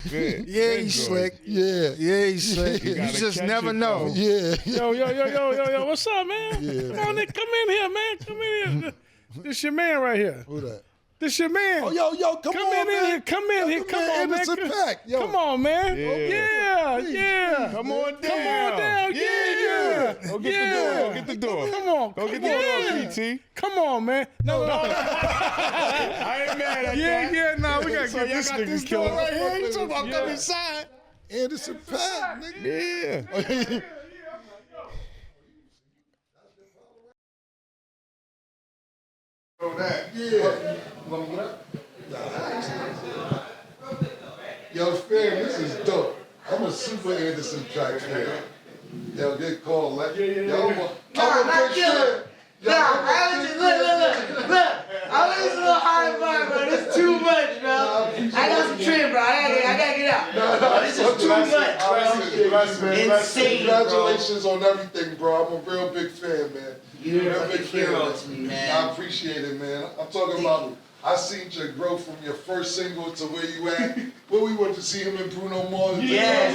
Good. Yeah, Good he's George. slick. Yeah. Yeah, he's slick. You You gotta just catch never it, know. though. Yeah. Yo, what's up, man? Yeah. Come on, Nick, come in here, man. Come in here. This your man right here. Who that? This your man. Oh, yo, come on, in man. here. Come in here. Come on, man. Innocent Paak. Yo. Come on, man. Yeah. Yeah. Come on down. Come on down. Yeah. Go get the door. Go get the door. Come on. Go get the door, PT. Come on, man. No. I ain't mad at that. Yeah, nah, we gotta So get y'all this got nigga this door killed. right here. You talking about Yeah. come inside? Innocent Paak, nigga. Yeah. Yeah. Yo, fam, this is dope. I'm a super Anderson track fan. Yo, get called. Like, yo, I'm a big fan. Nah, I was just, look. I was just a little high vibe, bro. This is too much, bro. I got some trim, bro. I gotta get out. Bro, this is too much, bro. Insane, bro. Congratulations on everything, bro. I'm a real big fan, man. You're Real a big hero to me, man. I appreciate it, man. I'm talking about, I seen your growth from your first single to where you at. Where we went to see him in Bruno Mars. Yeah.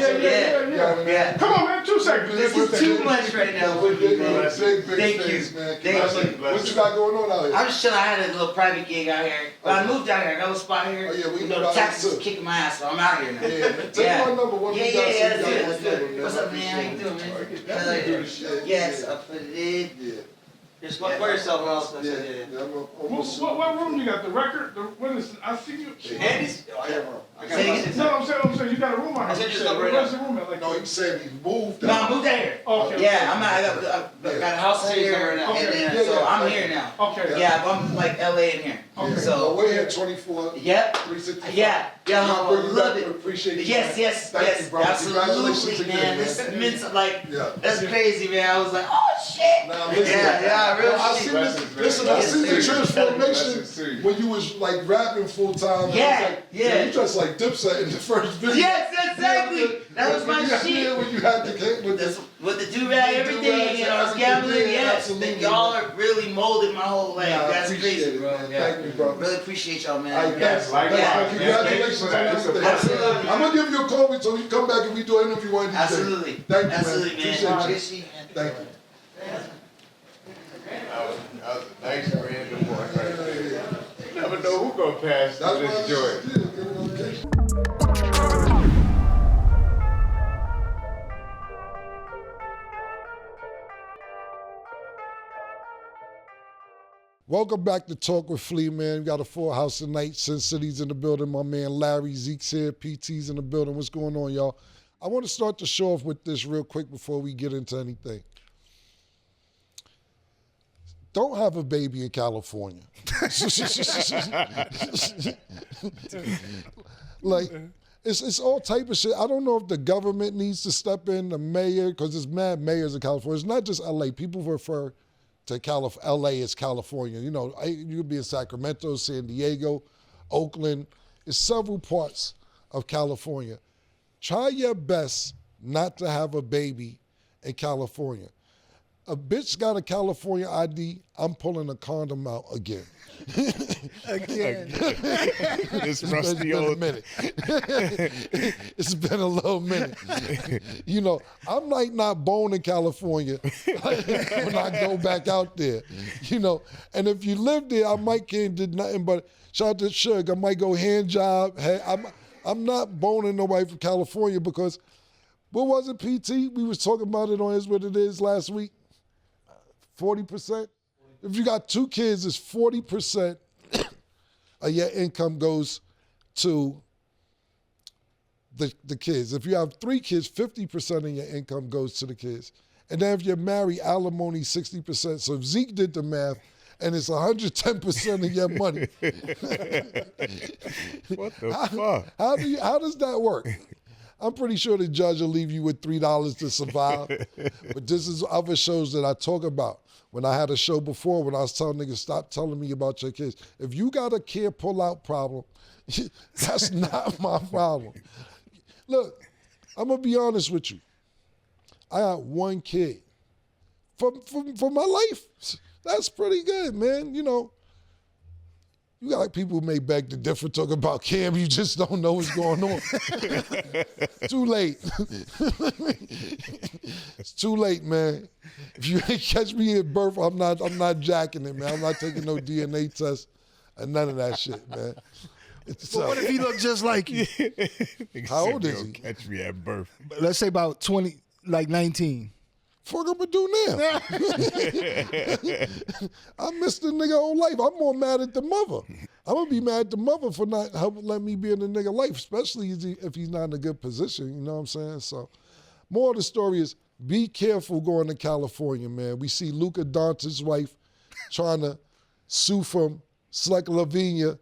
Come on, man. 2 seconds. This is too much right now with me, man. Big Thank fans, you. man. Thank you. What you got going on out here? I'm just chilling. I had a little private gig out here. But I moved out here. I got a little spot here. Oh, yeah, we You know know, the about taxes that, is too. kicking my ass, so I'm out here now. Yeah, man. Take my number. What we got, so Let's you do got it. Let's do my number, it. man. What's I up, man? How you appreciate doing, man? Definitely do the shit. Yes, Yeah. I put it in. Yeah. Just pour yourself an also. Yeah. Yeah. What room you got? The record? What is it? I see you. Andy's? No, I'm saying you got a room out I here. said just go right Where's now. the room at? Like, No, he said he moved. No, I moved out here. Okay. Yeah, I got a house here, and then so I'm here now. Okay. Yeah, I'm like LA in here. Okay. So we're here 24. Yep. 365. Yeah, I'll bring you love back, it. appreciate you, Yes, man. yes, Thank yes, you, bro. Congratulations absolutely, again, man. man. This meant like Yeah. that's crazy, man. I was like, oh shit. Nah, listen. Yeah, real I shit. seen this, listen, I Yes, seen the sir. transformation when you was like rapping full time. Yeah, yeah. You dressed like Dipset in the first video. Yes, exactly. That was my shit. When you had the cake with That's the with the do-rag, everything, you know, I was gambling, yes. absolutely. Y'all are really molded my whole life. Nah, I That's appreciate crazy, it, bro. man. Yeah. Thank you, bro. Really appreciate y'all, man. I guess. Yeah. Congratulations on everything. Absolutely. I'm gonna give you a call so you come back and we do an interview on these Absolutely. Thank you, Absolutely, man. Appreciate you. Appreciate you. Thank you. That was a nice random one right there. You never know who gonna pass That's through what this I joint. did. Get a location. Welcome back to Talk with Flea, man. We got a full house tonight. Sin City's in the building. My man Larry, Zeke's here. PT's in the building. What's going on, y'all? I want to start the show off with this real quick before we get into anything. Don't have a baby in California. Like, it's all type of shit. I don't know if the government needs to step in, the mayor, because there's mad mayors in California. It's not just LA. People refer to LA as California. You know, you could be in Sacramento, San Diego, Oakland. It's several parts of California. Try your best not to have a baby in California. A bitch got a California ID, I'm pulling a condom out again. Again. This rusty It's been a old. minute. It's been a little minute. You know, I might not bone in California when I go back out there. You know, and if you live there, I might can't do nothing but shout out to Suge. I might go hand job. Hey, I'm not boning nobody from California because what was it, PT? We was talking about it on Is What It Is last week. 40%. If you got 2 kids, it's 40% of your income goes to the kids. If you have 3 kids, 50% of your income goes to the kids. And then if you're married, alimony 60%. So if Zeke did the math, and it's 110% of your money. What the fuck? How does that work? I'm pretty sure the judge will leave you with $3 to survive. But this is other shows that I talk about. When I had a show before, when I was telling niggas, stop telling me about your kids. If you got a kid pull-out problem, that's not my problem. Look, I'm going to be honest with you. I got 1 kid. For my life, that's pretty good, man. You know, You got people who may beg to differ talking about Cam. You just don't know what's going on. Too late. It's too late, man. If you ain't catch me at birth, I'm not jacking it, man. I'm not taking no DNA test and none of that shit, man. But what if he looked just like you? How old is he? Catch me at birth. Let's say about 20, like 19. Fuck I'm gonna do now? I missed the nigga whole life. I'm more mad at the mother. I'm gonna be mad at the mother for not helping let me be in the nigga life, especially if he's not in a good position. You know what I'm saying? So, more of the story is be careful going to California, man. We see Luka Doncic's wife trying to sue from Slek Lavinia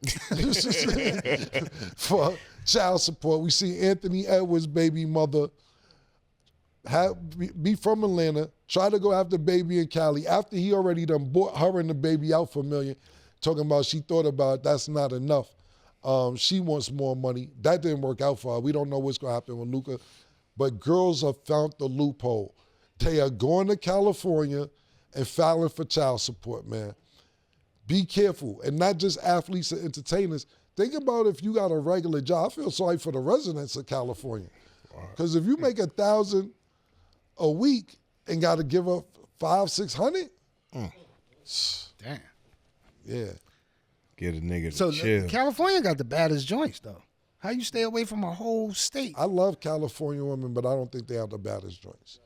for child support. We see Anthony Edwards' baby mother be from Atlanta, try to go after baby in Cali after he already done bought her and the baby out for $1 million, talking about she thought about it, that's not enough. She wants more money. That didn't work out for her. We don't know what's gonna happen with Luka, but girls have found the loophole. They are going to California and filing for child support, man. Be careful, and not just athletes and entertainers. Think about if you got a regular job. I feel sorry for the residents of California, because if you make $1,000 a week and got to give up $500-600. Damn. Yeah. Get a nigga to So chill. California got the baddest joints though. How you stay away from a whole state? I love California women, but I don't think they have the baddest joints.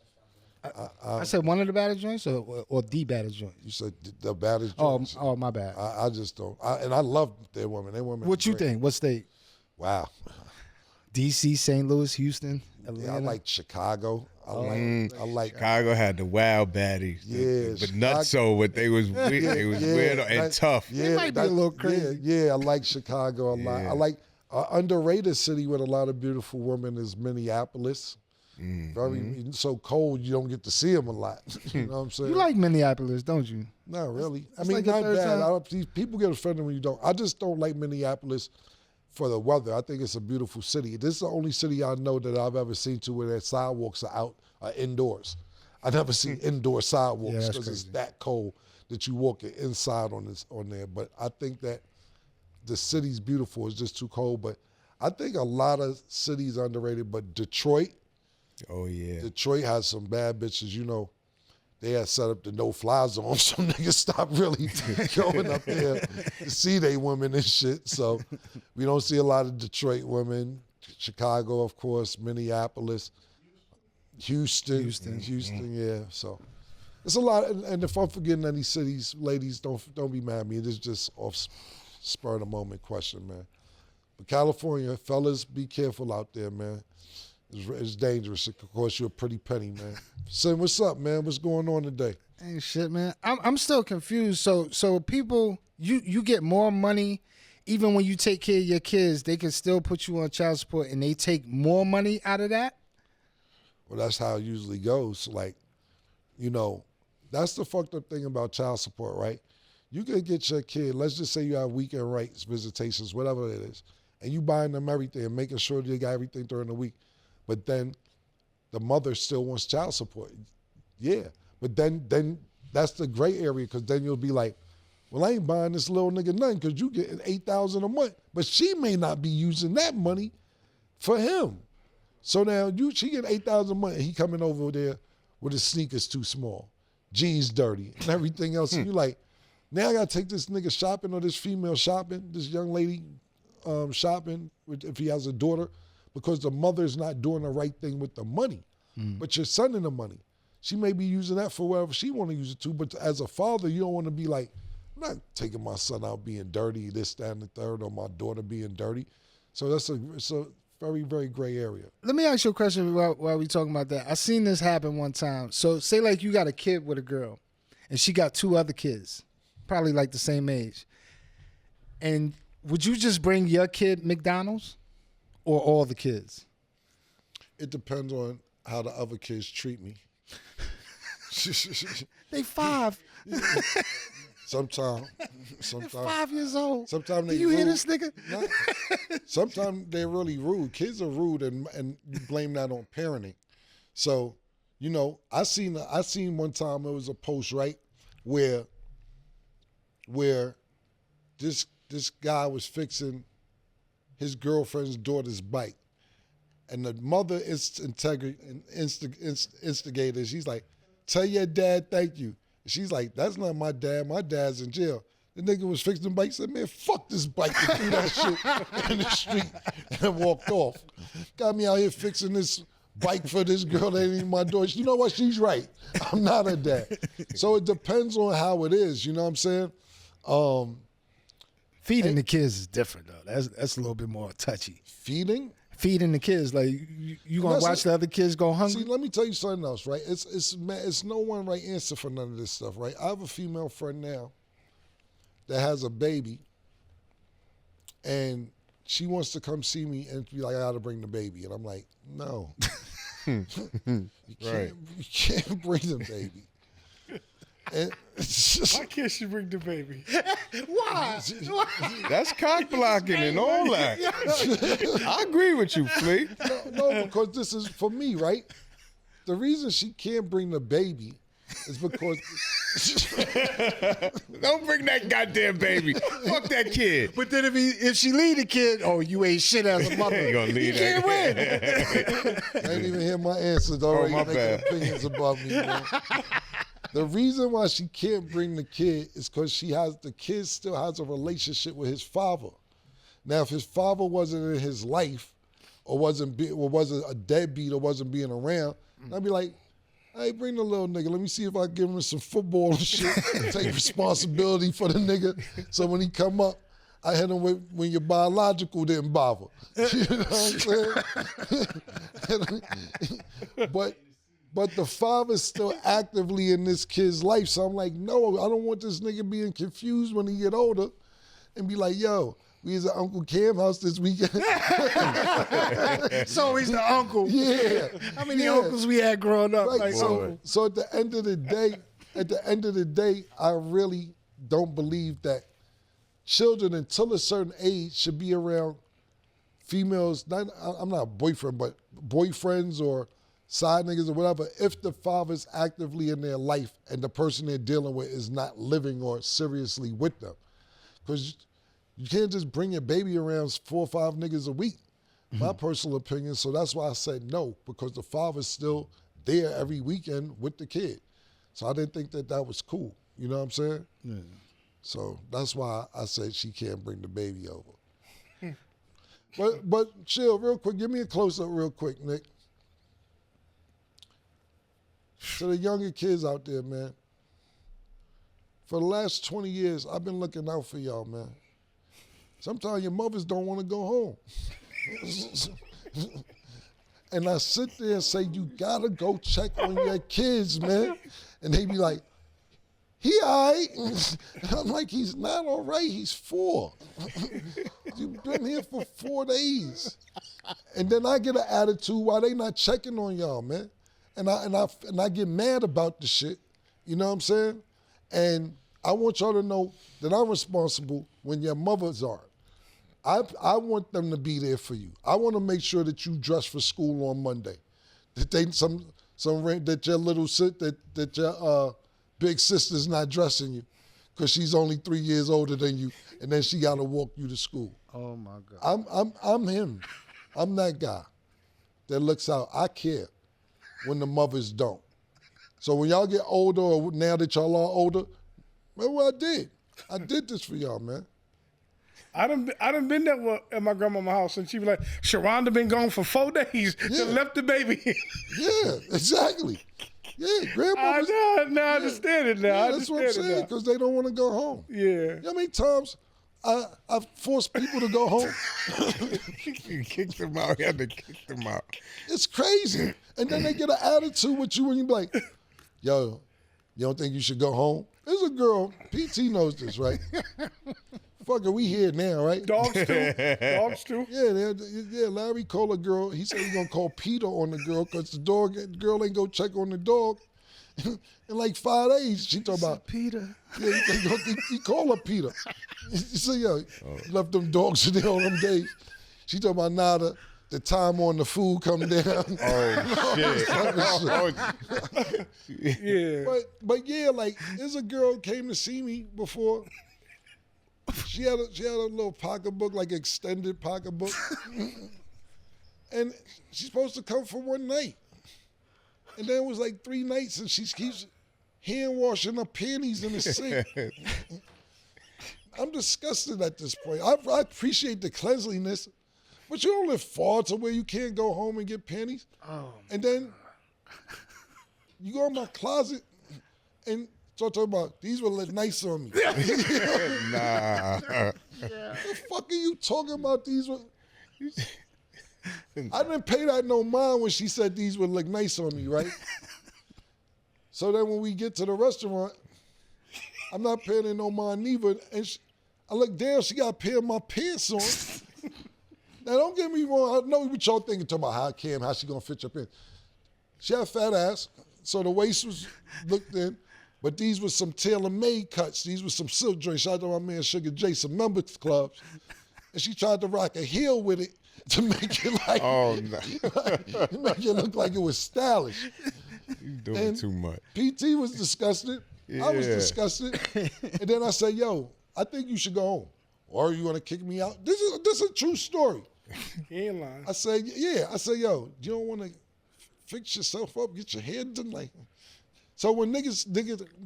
I said one of the baddest joints or the baddest joints? You said the baddest Oh, joints. oh, my bad. I just don't. And I love their women. Their women. What are you great. think? What state? Wow. D.C., St. Louis, Houston, Atlanta? Yeah, I like Chicago. I like Chicago had the wild baddies. Yeah, But not so, but they was weird, they was weird and tough. Yeah, might be a little crazy. Yeah, I like Chicago a lot. Yeah. I like underrated city with a lot of beautiful women is Minneapolis. Very so cold you don't get to see them a lot. You know what I'm saying? You like Minneapolis, don't you? Not really. I it's mean, like the not third bad. time. I don't, people get offended when you don't. I just don't like Minneapolis for the weather. I think it's a beautiful city. This is the only city I know that I've ever seen to where their sidewalks are indoors. I never seen indoor sidewalks Yeah, that's because it's crazy. that cold that you walk inside on there. But I think that the city's beautiful. It's just too cold. But I think a lot of cities are underrated. But Detroit has some bad bitches. You know, they had set up the no-fly zone, so niggas stopped really going up there to see they women and shit. So we don't see a lot of Detroit women. Chicago, of course, Minneapolis, Houston, yeah. So it's a lot. And if I'm forgetting any cities, ladies, don't be mad at me. It is just off spur of the moment question, man. But California, fellas, be careful out there, man. It's dangerous. It could cost you a pretty penny, man. Sin, what's up, man? What's going on today? Ain't shit, man. I'm still confused. So people, you get more money even when you take care of your kids. They can still put you on child support, and they take more money out of that. Well, that's how it usually goes. Like, you know, that's the fucked up thing about child support, right? You can get your kid, let's just say you have weekend rights, visitations, whatever it is, and you buying them everything and making sure they got everything during the week. But then the mother still wants child support. Yeah. But then that's the gray area, because then you'll be like, well, I ain't buying this little nigga nothing because you getting $8,000 a month. But she may not be using that money for him. So now she get $8,000 a month, and he coming over there with his sneakers too small, jeans dirty, and everything else. And you like, now I gotta take this nigga shopping or this female shopping, this young lady shopping if he has a daughter, because the mother's not doing the right thing with the money. But you're sending the money. She may be using that for whatever she want to use it to, but as a father, you don't want to be like, I'm not taking my son out being dirty, this, that, and the third, or my daughter being dirty. So it's a very, very gray area. Let me ask you a question while we talking about that. I seen this happen one time. So say like you got a kid with a girl, and she got 2 other kids, probably like the same age. And would you just bring your kid McDonald's or all the kids? It depends on how the other kids treat me. They 5. Sometimes. 5 years old. Sometimes Do they you hear rude. this nigga? Sometimes they're really rude. Kids are rude, and you blame that on parenting. So, you know, I seen one time it was a post, right, where this this guy was fixing his girlfriend's daughter's bike. And the mother instigator, she's like, tell your dad thank you. And she's like, that's not my dad. My dad's in jail. The nigga was fixing the bike, said, man, fuck this bike, and threw that shit in the street and walked off. Got me out here fixing this bike for this girl that ain't even my daughter. You know what? She's right. I'm not her dad. So it depends on how it is, you know what I'm saying? Feeding the kids is different, though. That's a little bit more touchy. Feeding the kids, like you gonna watch the other kids go hungry? See, let me tell you something else, right? It's no one right answer for none of this stuff, right? I have a female friend now that has a baby, and she wants to come see me and be like, I gotta bring the baby. And I'm like, no. you can't bring the baby. And Why can't she bring the baby? Why? That's cock blocking and all that. I agree with you, Flea. No, because this is for me, right? The reason she can't bring the baby is because Don't bring that goddamn baby. Fuck that kid. But then if she leave the kid, oh, you ain't shit as a mother. Ain't gonna leave you that can't win. I ain't even hear my answers already my making bad. opinions about me, man. The reason why she can't bring the kid is because the kid still has a relationship with his father. Now, if his father wasn't in his life, or wasn't a deadbeat, or wasn't being around, I'd be like, hey, bring the little nigga. Let me see if I can give him some football and shit. Take responsibility for the nigga. So when he come up, I hit him with when your biological didn't bother. You know what I'm saying? But the father's still actively in this kid's life. So I'm like, no, I don't want this nigga being confused when he get older and be like, yo, we was at Uncle Cam's house this weekend. So he's the uncle. Yeah. How many uncles we had growing up? Right. Like, So at the end of the day, I really don't believe that children until a certain age should be around females. I'm not a boyfriend, but boyfriends or side niggas or whatever, if the father's actively in their life and the person they're dealing with is not living or seriously with them. Because you can't just bring your baby around 4 or 5 niggas a week, my personal opinion. So that's why I said no, because the father's still there every weekend with the kid. So I didn't think that was cool. You know what I'm saying? Yeah. So that's why I said she can't bring the baby over. But chill, real quick. Give me a close-up real quick, Nick. To the younger kids out there, man, for the last 20 years, I've been looking out for y'all, man. Sometimes your mothers don't want to go home. And I sit there and say, you gotta go check on your kids, man. And they be like, he all right. And I'm like, he's not all right, he's 4. You've been here for 4 days. And then I get an attitude why they not checking on y'all, man. And I get mad about the shit, you know what I'm saying? And I want y'all to know that I'm responsible when your mothers are. I want them to be there for you. I want to make sure that you dress for school on Monday. That that your little that your big sister's not dressing you because she's only 3 years older than you, and then she got to walk you to school. oh my God. I'm him. I'm that guy that looks out. I care when the mothers don't. So when y'all get older, or now that y'all are older, remember what I did? I did this for y'all, man. I done been there at my grandma's house, and she was like, Sharonda been gone for 4 days. Yeah. Just left the baby. Yeah, exactly. Yeah, grandma. I understand it now. Yeah, I that's what I'm understand saying, it now. because they don't want to go home. Yeah. You know how many times I forced people to go home? You kicked him out. You had to kick him out. It's crazy. And then they get an attitude with you and you be like, yo, you don't think you should go home? There's a girl, PT knows this, right? Fuck it, we here now, right? Dogs too. Dogs too. Yeah, Larry called a girl. He said he's going to call Peter on the girl because the girl ain't go check on the dog. In like 5 days, she talking about Peter. Yeah, he called her Peter. He said, yo, left them dogs in there on them days. She talking about now the time on the food come down. Oh, shit. Yeah. But yeah, like, there's a girl came to see me before, She had a little pocketbook, like extended pocketbook. And she's supposed to come for one night. And then it was like 3 nights, and she keeps hand washing her panties in the sink. I'm disgusted at this point. I appreciate the cleanliness, but you don't live far to where you can't go home and get panties. Oh. And then you go in my closet and start talking about, these will look nice on me. Nah. The fuck are you talking about? These were... I didn't pay that no mind when she said these would look nice on me, right? So then when we get to the restaurant, I'm not paying her no mind neither. And I look down, she got a pair of my pants on. Now don't get me wrong, I know what y'all thinking, talking about how she gonna fit your pants. She had a fat ass, so the waist was looked in, but these were some tailor-made cuts. These were some silk joints. Shout out to my man Sugar J, some members clubs. And she tried to rock a heel with it to make it like, make it look like it was stylish. You doing too much. PT was disgusted. I was disgusted. And then I said, yo, I think you should go home. Or are you gonna kick me out? This is a true story. He ain't lying. I said, yeah. I said, yo, you don't wanna fix yourself up, get your hair done like. So when niggas,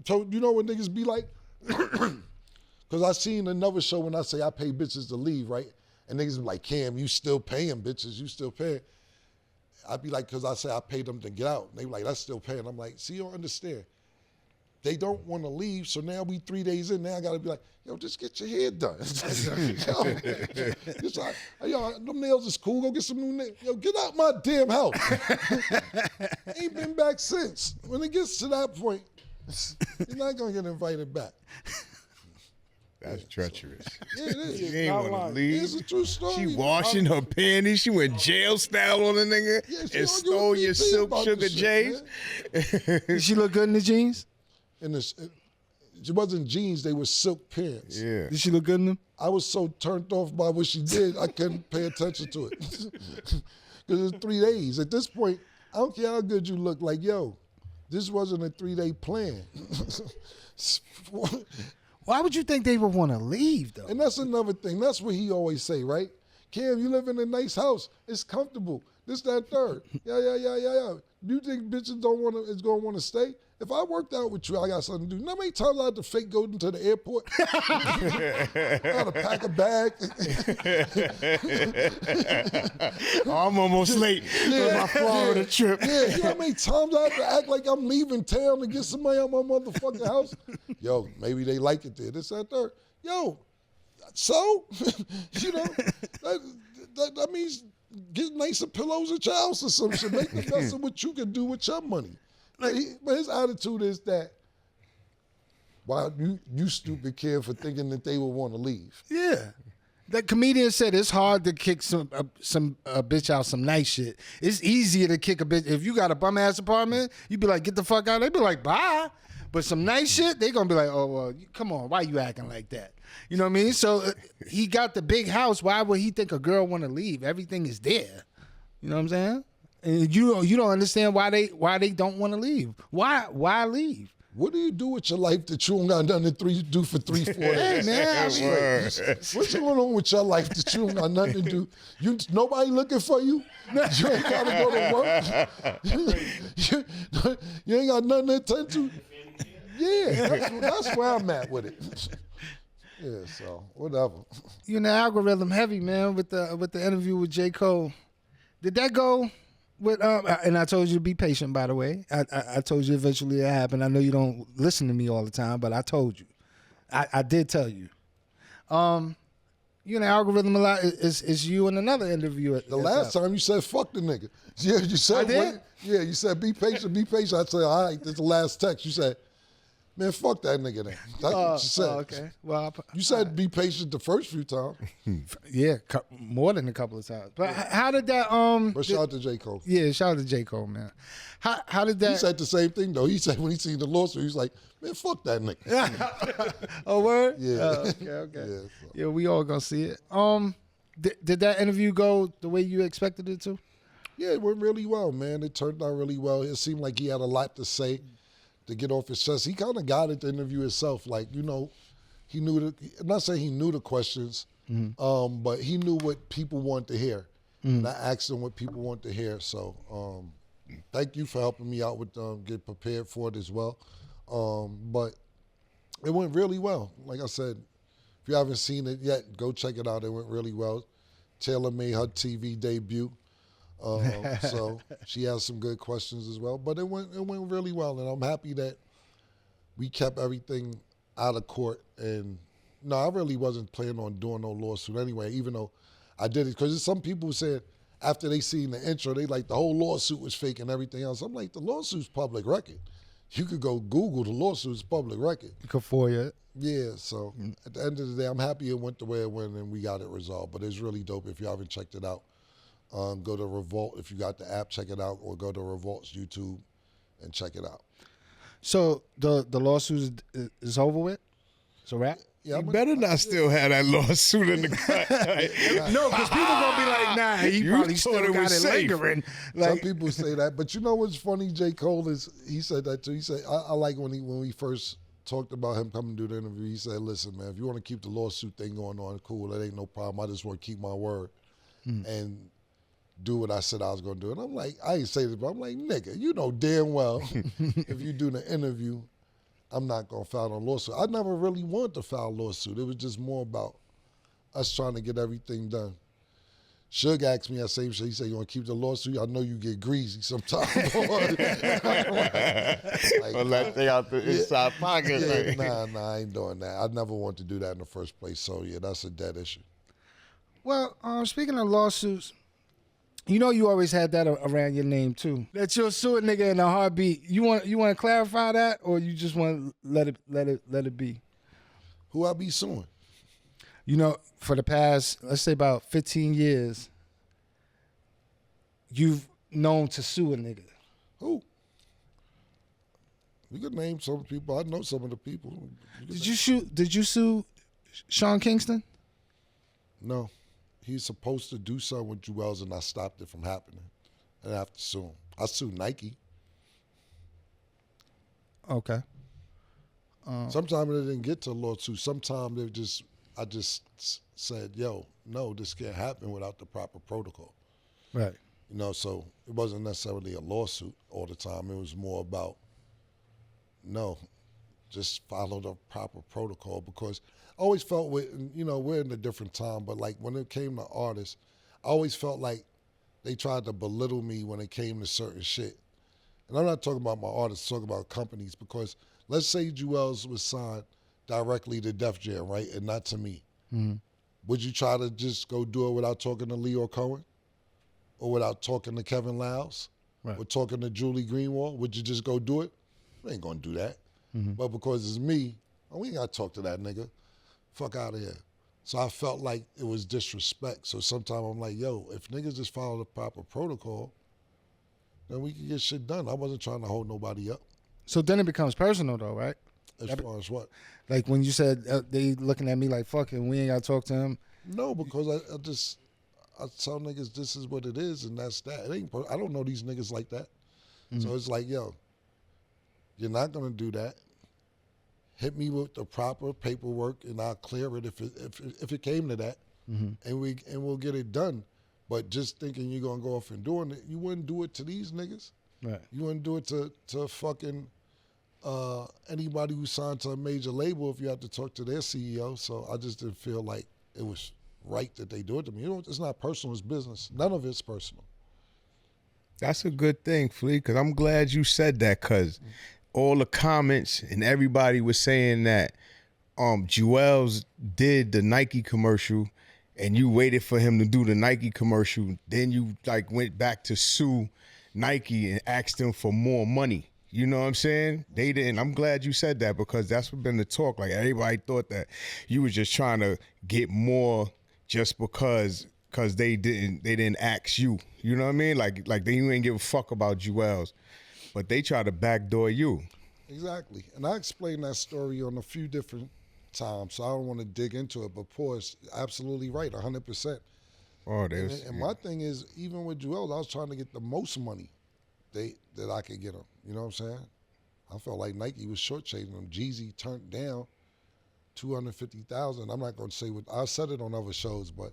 so you know what niggas be like? Because I seen another show when I say I pay bitches to leave, right? And niggas be like, Cam, you still paying bitches, you still paying. I'd be like, because I say I paid them to get out. And they be like, that's still paying. I'm like, see, you don't understand. They don't want to leave, so now we 3 days in, now I got to be like, yo, just get your hair done. Yo, them nails is cool, go get some new nails. Yo, get out my damn house. Ain't been back since. When it gets to that point, you're not going to get invited back. That's treacherous. Yeah, it is. She ain't want to leave. It's a true story. She washing her panties. She went jail style on a nigga and stole your silk Sugar J's. Did she look good in the jeans? It wasn't jeans, they were silk pants. Yeah. Did she look good in them? I was so turned off by what she did, I couldn't pay attention to it. Because it was 3 days. At this point, I don't care how good you look, like, yo, this wasn't a 3-day plan. Why would you think they would want to leave, though? And that's another thing. That's what he always say, right? Cam, you live in a nice house. It's comfortable. This, that, third. Yeah. Do you think bitches is gonna want to stay? If I worked out with you, I got something to do. You know how many times I had to fake go into the airport? I had to pack a bag. I'm almost late for my Florida trip. Yeah, you know how many times I had to act like I'm leaving town to get somebody out my motherfucking house? Yo, maybe they like it there. This, that, third. Yo, so, you know, that means get nicer pillows at your house or some shit. Make the best of what you can do with your money. But his attitude is that, wow, you stupid kid for thinking that they would want to leave. Yeah. That comedian said it's hard to kick some bitch out some nice shit. It's easier to kick a bitch. If you got a bum ass apartment, you be like, get the fuck out. They be like, bye. But some nice shit, they gonna be like, oh, well, come on, why you acting like that? You know what I mean? So he got the big house. Why would he think a girl want to leave? Everything is there. You know what I'm saying? And you don't understand why they don't want to leave. Why leave? What do you do with your life that you don't got nothing to do for 3-4 days? Hey man, What's going on with your life that you don't got nothing to do? Nobody looking for you? You ain't got to go to work? you ain't got nothing to attend to? Yeah, that's where I'm at with it. Yeah, so whatever. You in the algorithm heavy, man, with the interview with J. Cole. Did that go with and I told you to be patient, by the way. I told you eventually it happened. I know you don't listen to me all the time, but I told you. I did tell you. You in the algorithm a lot is you in another interview. The last time you said fuck the nigga. Yeah, you said I did? what? Yeah, you said be patient, be patient. I said, all right, this is the last text. You said, man, fuck that nigga then. That's what you said. Okay. Well, You said be patient the first few times. yeah, more than a couple of times. But how did that But shout out to J. Cole. Yeah, shout out to J. Cole, man. How did that? He said the same thing though. He said when he seen the lawsuit, he was like, man, fuck that nigga. Oh, word? Yeah. Okay. Yeah, Yeah, so. we all gonna see it. Did that interview go the way you expected it to? Yeah, it went really well, man. It turned out really well. It seemed like he had a lot to say to get off his chest. He kind of got it, the interview itself. Like, you know, he knew I'm not saying he knew the questions, but he knew what people want to hear. And I asked him what people want to hear. So thank you for helping me out with get prepared for it as well. But it went really well. Like I said, if you haven't seen it yet, go check it out. It went really well. Taylor made her TV debut. So she has some good questions as well. But it went really well, and I'm happy that we kept everything out of court. And no, I really wasn't planning on doing no lawsuit anyway, even though I did it. Because some people said after they seen the intro, they like the whole lawsuit was fake and everything else. I'm like, the lawsuit's public record. You could go Google the lawsuit's public record. You could FOIA it. Yeah, so at the end of the day, I'm happy it went the way it went and we got it resolved. But it's really dope. If you haven't checked it out, go to Revolt. If you got the app, check it out, or go to Revolt's YouTube and check it out. So the lawsuit is over with? It's a wrap? Yeah, You better not still have that lawsuit in the cut. No, because people going to be like, nah, he You probably thought still it got was it safe. lingering. Some Like, people say that, but you know what's funny? J. Cole he said that too. He said I like when we first talked about him coming to do the interview. He said, "Listen, man, if you want to keep the lawsuit thing going on, cool. That ain't no problem. I just want to keep my word and do what I said I was going to do." And I'm like, I ain't say this, but I'm like, nigga, you know damn well if you do the interview, I'm not going to file a lawsuit. I never really wanted to file a lawsuit. It was just more about us trying to get everything done. Suge asked me that same shit. He said, "You want to keep the lawsuit? I know you get greasy sometimes." Or let they out the inside pocket. Yeah, nah, I ain't doing that. I never wanted to do that in the first place. So yeah, that's a dead issue. well, speaking of lawsuits, you know you always had that around your name too. That you'll sue a nigga in a heartbeat. You want to clarify that, or you just want to let it be? Who I be suing? You know, for the past, let's say about 15 years, you've known to sue a nigga. Who? You could name some people. I know some of the people. Did you sue Sean Kingston? No. He's supposed to do something with Jewels, and I stopped it from happening. And I have to sue him. I sued Nike. Okay. Sometimes it didn't get to a lawsuit. Sometimes I just said, yo, no, this can't happen without the proper protocol. Right. You know, so it wasn't necessarily a lawsuit all the time. It was more about, no, just follow the proper protocol, because I always felt we're in a different time, but like when it came to artists, I always felt like they tried to belittle me when it came to certain shit. And I'm not talking about my artists, I'm talking about companies, because let's say Jewels was signed directly to Def Jam, right, and not to me. Mm-hmm. Would you try to just go do it without talking to Leo Cohen? Or without talking to Kevin Lyles? Right. Or talking to Julie Greenwald? Would you just go do it? We ain't gonna do that. Mm-hmm. But because it's me, we ain't gotta talk to that nigga. Fuck out of here. So I felt like it was disrespect. So sometimes I'm like, yo, if niggas just follow the proper protocol, then we can get shit done. I wasn't trying to hold nobody up. So then it becomes personal though, right? As far as what? Like when you said they looking at me like, fuck it, we ain't gotta talk to him. No, because I tell niggas this is what it is and that's that. It ain't. I don't know these niggas like that. Mm-hmm. So it's like, yo, you're not gonna do that. Hit me with the proper paperwork and I'll clear it if it came to that, and we'll get it done. But just thinking you're gonna go off and doing it, you wouldn't do it to these niggas. Right. You wouldn't do it to fucking anybody who signed to a major label if you had to talk to their CEO. So I just didn't feel like it was right that they do it to me. You know, it's not personal, it's business. None of it's personal. That's a good thing, Flea, because I'm glad you said that, because all the comments and everybody was saying that Jewels did the Nike commercial and you waited for him to do the Nike commercial. Then you like went back to sue Nike and asked them for more money. You know what I'm saying? They didn't. I'm glad you said that, because that's what been the talk. Like everybody thought that you was just trying to get more just because they didn't ask you. You know what I mean? Like they ain't give a fuck about Jewels, but they try to backdoor you. Exactly. And I explained that story on a few different times, so I don't want to dig into it, but Paul is absolutely right, 100%. Oh, and my thing is, even with Jewels, I was trying to get the most money that I could get them. You know what I'm saying? I felt like Nike was shortchanging them. Jeezy turned down $250,000. I'm not gonna say what I said it on other shows, but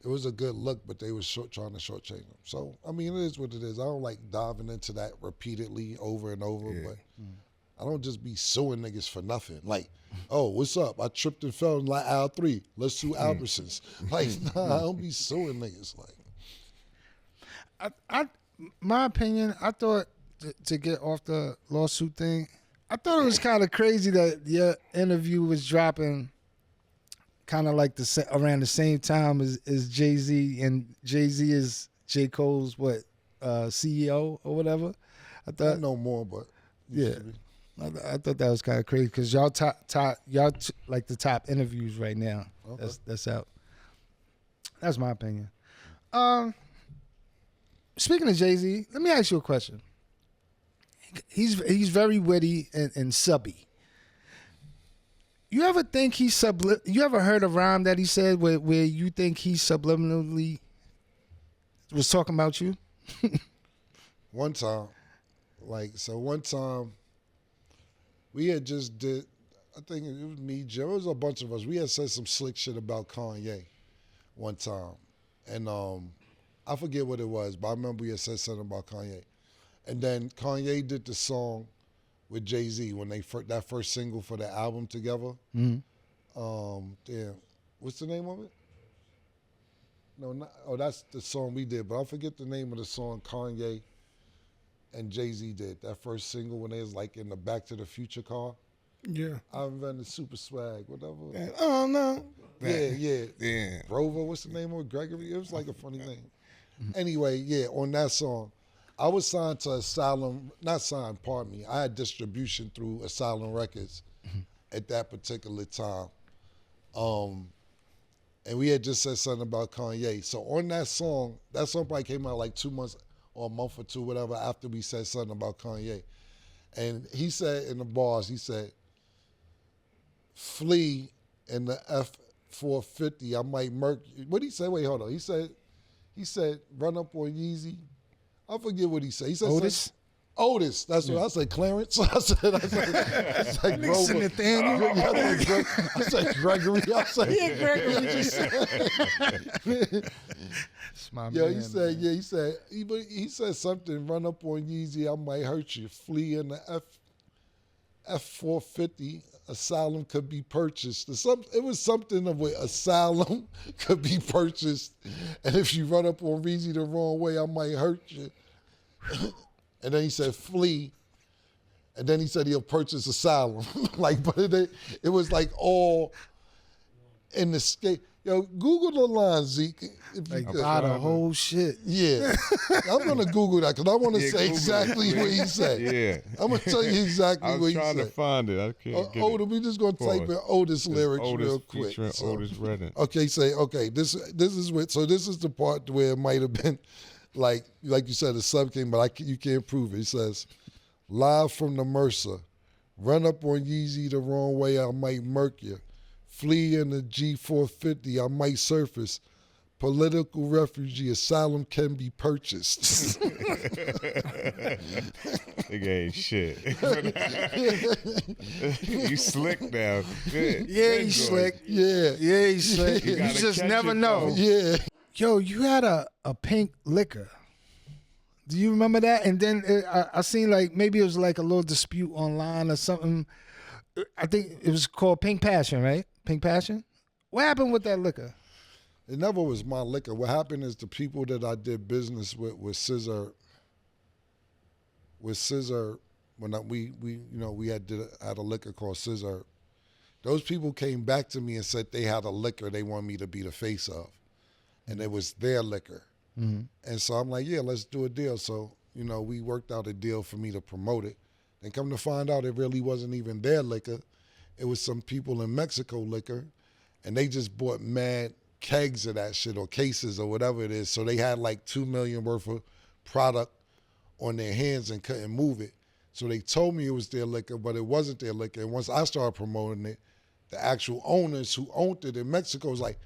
it was a good look, but they was trying to shortchange them. So I mean, it is what it is. I don't like diving into that repeatedly over and over, but I don't just be suing niggas for nothing. Like, oh, what's up? I tripped and fell in like aisle 3. Let's sue Albertsons. Like, nah, I don't be suing niggas. Like, my opinion, I thought to get off the lawsuit thing, I thought it was kind of crazy that your interview was dropping kind of like around the same time as Jay-Z, and Jay-Z is J. Cole's CEO or whatever. I thought no more, but yeah. I thought that was kind of crazy because y'all like the top interviews right now. Okay. That's out. That's my opinion. Speaking of Jay-Z, let me ask you a question. He's very witty and subby. You ever think you ever heard a rhyme that he said where you think he subliminally was talking about you? One time, we had just did, I think it was me, Joe, it was a bunch of us. We had said some slick shit about Kanye one time. And I forget what it was, but I remember we had said something about Kanye. And then Kanye did the song with Jay-Z when that first single for the album together. Damn, what's the name of it? No, that's the song we did, but I forget the name of the song Kanye and Jay-Z did. That first single when they was like in the Back to the Future car. Yeah. I invented super swag, whatever. Oh no. Yeah. Rover, what's the name of it? Gregory? It was like a funny name. Anyway, yeah, on that song, I was signed to Asylum, not signed, pardon me. I had distribution through Asylum Records at that particular time. And we had just said something about Kanye. So on that song probably came out like 2 months or a month or two, whatever, after we said something about Kanye. And he said in the bars, he said, flee in the F450, I might murk you. What did he say? Wait, hold on. He said, run up on Yeezy. I forget what he said. He said Otis? Otis, that's what I said. Clarence. I said Grover. Nathaniel. I said Gregory. I said Gregory just he said something. Run up on Yeezy, I might hurt you. Flee in the F450. Asylum could be purchased. It was something of what asylum could be purchased, and if you run up on Yeezy the wrong way, I might hurt you. And then he said, flee. And then he said he'll purchase asylum. But it was like all in the skate. Yo, Google the line, Zeke. If you could. About the whole shit. Yeah. I'm going to Google that because I want to say exactly what he said. Yeah. I'm going to tell you exactly what he said. I'm trying to find it. I can't get it. We just going to type in Otis lyrics real quick. Otis Redding. Okay, this is the part where it might have been like you said, the sub came, but you can't prove it. He says, live from the Mercer, run up on Yeezy the wrong way, I might murk you. Flee in the G450, I might surface. Political refugee, asylum can be purchased. Nigga ain't shit. You slick now. Good. Yeah, he's slick. Yeah, he's slick. You just never know. Yeah. Yo, you had a pink liquor. Do you remember that? And then I seen like maybe it was like a little dispute online or something. I think it was called Pink Passion, right? Pink Passion? What happened with that liquor? It never was my liquor. What happened is the people that I did business with Scissor, when we had a liquor called Scissor, those people came back to me and said they had a liquor they want me to be the face of. And it was their liquor. Mm-hmm. And so I'm like, yeah, let's do a deal. So, we worked out a deal for me to promote it. Then come to find out it really wasn't even their liquor. It was some people in Mexico liquor. And they just bought mad kegs of that shit or cases or whatever it is. So they had like $2 million worth of product on their hands and couldn't move it. So they told me it was their liquor, but it wasn't their liquor. And once I started promoting it, the actual owners who owned it in Mexico was like,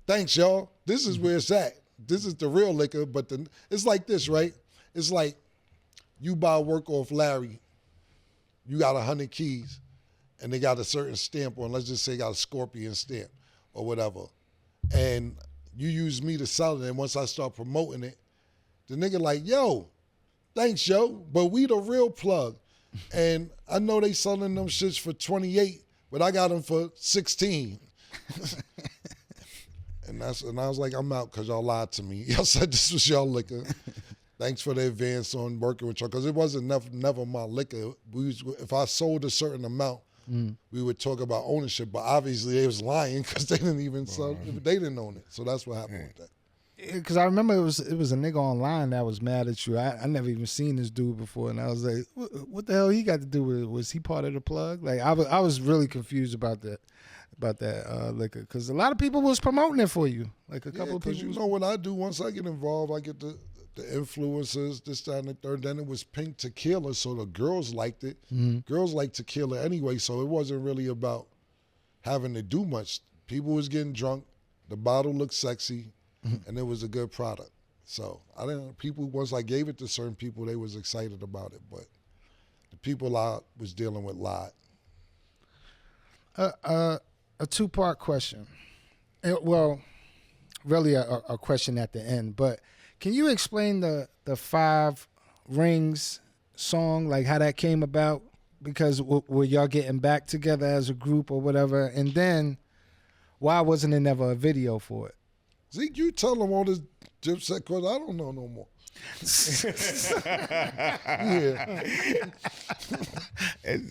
thanks, y'all. This is where it's at. This is the real liquor, but it's like this, right? It's like you buy work off Larry. You got 100 keys, and they got a certain stamp on, let's just say got a scorpion stamp or whatever, and you use me to sell it, and once I start promoting it, the nigga like, yo, thanks, yo, but we the real plug. And I know they selling them shits for 28, but I got them for 16. And I was like, I'm out because y'all lied to me. Y'all said this was y'all liquor. Thanks for the advance on working with y'all, because it wasn't never my liquor. If I sold a certain amount, we would talk about ownership, but obviously they was lying because they didn't even sell, they didn't own it. So that's what happened with that. Because I remember it was a nigga online that was mad at you. I never even seen this dude before, and I was like, what the hell he got to do with it? Was he part of the plug? Like I was really confused about that liquor, because a lot of people was promoting it for you. Like a couple of people. You know what I do? Once I get involved, I get the influencers, this, that, and the third. Then it was pink tequila, so the girls liked it. Girls like tequila anyway, so it wasn't really about having to do much. People was getting drunk. The bottle looked sexy. And it was a good product. So once I gave it to certain people, they was excited about it. But the people I was dealing with lied. A two-part question. Well, really a question at the end. But can you explain the 5 Rings song, like how that came about? Because were y'all getting back together as a group or whatever? And then why wasn't there never a video for it? Zeke, you tell them all this Dipset, because I don't know no more. Yeah.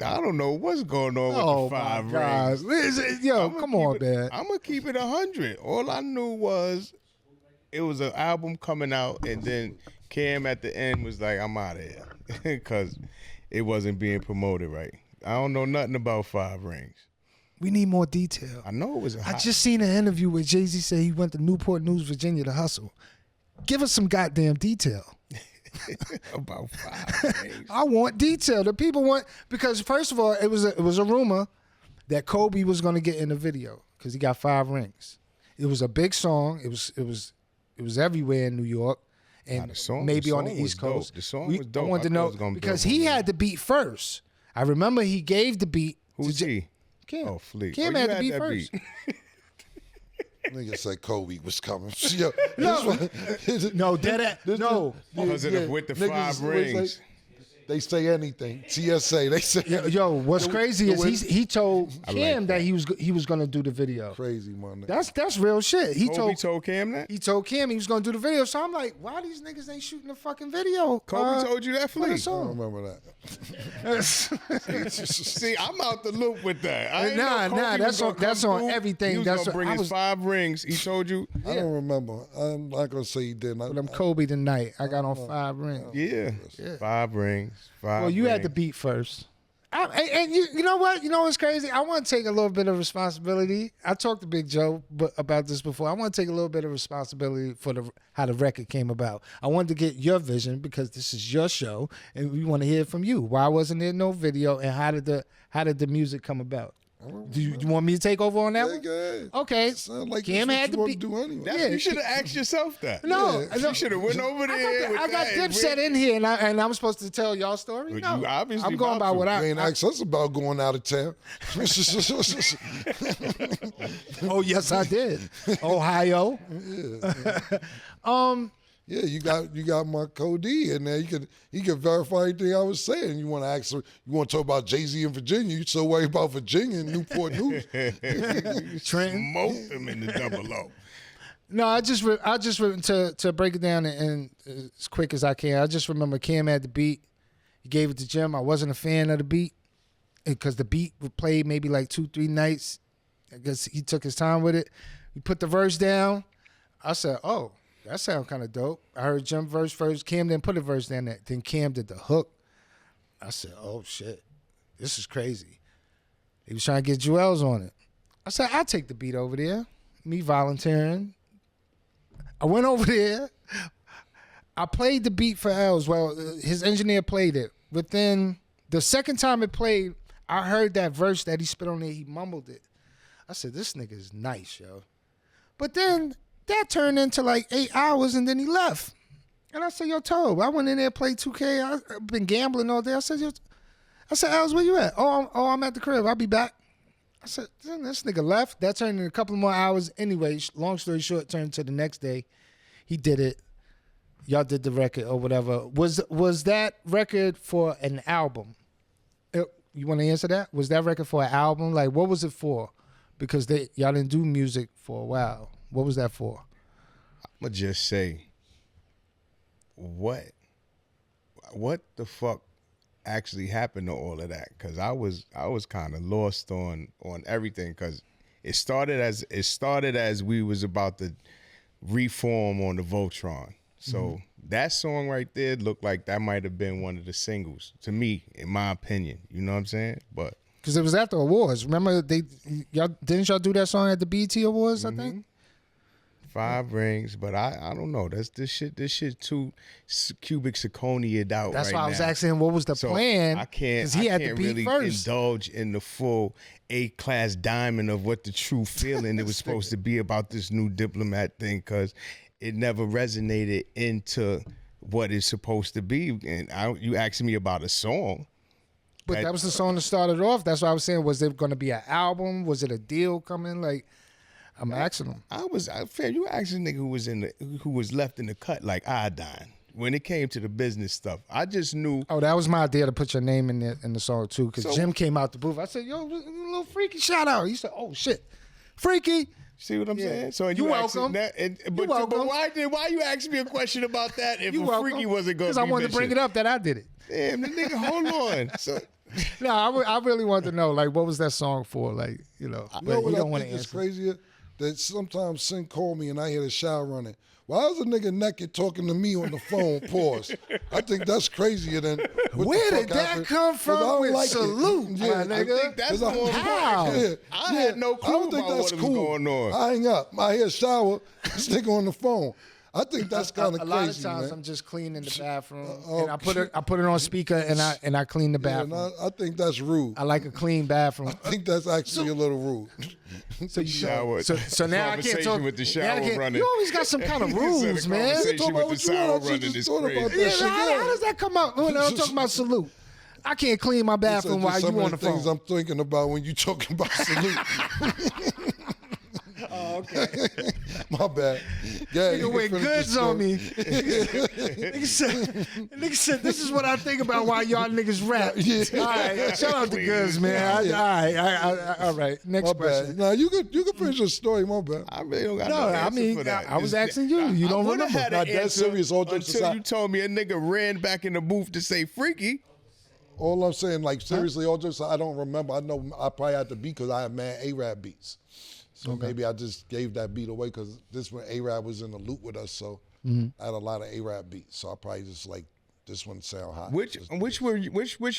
I don't know what's going on with the 5 Rings. Yo, come on, man. I'm going to keep it 100. All I knew was it was an album coming out, and then Cam at the end was like, I'm out of here, because it wasn't being promoted right. I don't know nothing about 5 Rings. We need more detail. I know it was I just seen an interview where Jay-Z said he went to Newport News, Virginia to hustle. Give us some goddamn detail. about 5 Rings. I want detail. The people want, because first of all, it was a rumor that Kobe was going to get in the video because he got 5 rings. It was a big song. It was everywhere in New York and maybe on the East Coast. Dope. The song was dope. I wanted to know because he had the beat first. I remember he gave the beat. Who's he? Cam. Oh, Fleet. Cam had the beat first. Nigga said Kobe was coming. Yo, No, no. Because with the 5 Rings. They say anything. TSA. They say. Yo, what's crazy is he told Cam that he was gonna do the video. Crazy, man. That's real shit. Kobe told Cam that? He told Cam he was gonna do the video. So I'm like, why these niggas ain't shooting the fucking video? Kobe told you that, Fleet? I don't remember that. See, I'm out the loop with that. I ain't Nah, know Kobe was gonna that's come on through. everything. He was That's gonna bring his 5 rings. He told you? I don't remember. I'm not gonna say he didn't. But I'm Kobe tonight. I got on 5 rings. Yeah. 5 rings. 5 Well, you rings. had the beat first. And you know what? You know what's crazy? I want to take a little bit of responsibility. I talked to Big Joe about this before. I want to take a little bit of responsibility for how the record came about. I wanted to get your vision because this is your show, and we want to hear it from you. Why wasn't there no video, and how did the music come about? Do you want me to take over on that one? Go ahead. Okay. Sound like Cam that's had what to you be. want to do anyway. You should have asked yourself that. No, You should have went over there. I got Dipset in here, and I'm supposed to tell y'all story. But No, you obviously I'm going about by to. what You ain't asked us about going out of town. Oh yes, I did. Ohio. Yeah, you got my code in there. You can verify anything I was saying. You want to ask? You want to talk about Jay-Z in Virginia? You so worried about Virginia and Newport News? Trenton. Smoked them in the 00. No, I just to break it down and as quick as I can. I just remember Cam had the beat. He gave it to Jim. I wasn't a fan of the beat because the beat would play maybe like 2-3 nights. I guess he took his time with it. We put the verse down. I said, "Oh, that sounds kind of dope." I heard Jim verse first. Cam didn't put a verse down there. Then Cam did the hook. I said, "Oh shit, this is crazy." He was trying to get Jewels on it. I said, "I'll take the beat over there." Me volunteering. I went over there. I played the beat for Els. Well, his engineer played it. Within the second time it played, I heard that verse that he spit on there. He mumbled it. I said, "This nigga is nice, yo." But then that turned into like 8 hours, and then he left. And I said, "Yo, Tobe, I went in there, played 2K. I've been gambling all day." I said, "Yo," I said, Els, where you at? I'm at the crib. I'll be back. I said, this nigga left. That turned in a couple more hours. Anyway, long story short, turned to the next day. He did it. Y'all did the record or whatever. Was that record for an album? You want to answer that? Was that record for an album? Like, what was it for? Because y'all didn't do music for a while. What was that for? I'ma just say, what the fuck actually happened to all of that? Because I was kind of lost on everything. Because it started as we was about to reform on the Voltron. So that song right there looked like that might have been one of the singles to me, in my opinion. You know what I'm saying? But because it was after awards. Remember didn't y'all do that song at the BET Awards? I think 5 rings, but I don't know. This shit too cubic zirconia'd out. That's right why I was now. asking what was the So plan. I can't really first. indulge in the full A-class diamond of what the true feeling it was supposed to be about this new Diplomat thing, because it never resonated into what it's supposed to be. And you asking me about a song. But that was the song that started off. That's why I was saying, was it going to be an album? Was it a deal coming? Like, I'm asking them. You asking a nigga who was left in the cut like iodine when it came to the business stuff. I just knew. Oh, that was my idea to put your name in the song too, because Jim came out the booth. I said, "Yo, little Freaky shout out." He said, "Oh shit, Freaky." See what I'm saying? So you welcome. But why you asking me a question about that if Freaky wasn't going to be Because I wanted to bring it up that I did it. Damn, the nigga, hold on. So, no, I really wanted to know, like, what was that song for? Like, you know. You know But what don't I want think to is answer. crazier? That sometimes Sin call me and I hear the shower running. Why is a nigga naked talking to me on the phone? Pause. I think that's crazier than what Where the did fuck that happened. come 'Cause from I don't with like it. salute, Yeah, my I nigga? think that's I'm- more How? important. I had no clue I don't think about that's what cool. was going on. I hang up. I hear shower. This nigga on the phone. I think that's kind of A crazy, lot of times man. I'm just cleaning the bathroom, and I put it on speaker, and I clean the Yeah, bathroom. and I think that's rude. I like a clean bathroom. I think that's actually a little rude. So you Shower. So now I can't Conversation talk with the now I shower can't- running. You always got some kind of He said rules, the man. conversation Talk with about the what you want. shower I just running is thought about crazy. that Yeah, shit. how does that come up when I'm talking about salute? I can't clean my bathroom while you on the things phone. I'm thinking about when you talking about salute. Oh, okay. My bad. Yeah, Nigga went goods on me. Nigga said, this is what I think about why y'all niggas rap. Yeah. All right, shout out to Goods, man. All right. Next My question. bad. Now you could finish your story. My bad. I really don't got No, no I answer mean, for that. I was It's- asking you. You don't I would've remember. had Not an that answer serious, all jokes until aside. you told me a nigga ran back in the booth to say freaky. All I'm saying, like seriously, all jokes aside, I don't remember. I know I probably had the beat because I had mad A-Rap beats. So maybe I just gave that beat away because this when A-Rap was in the loop with us. So I had a lot of A-Rap beats. So I probably just like this one sound hot. Which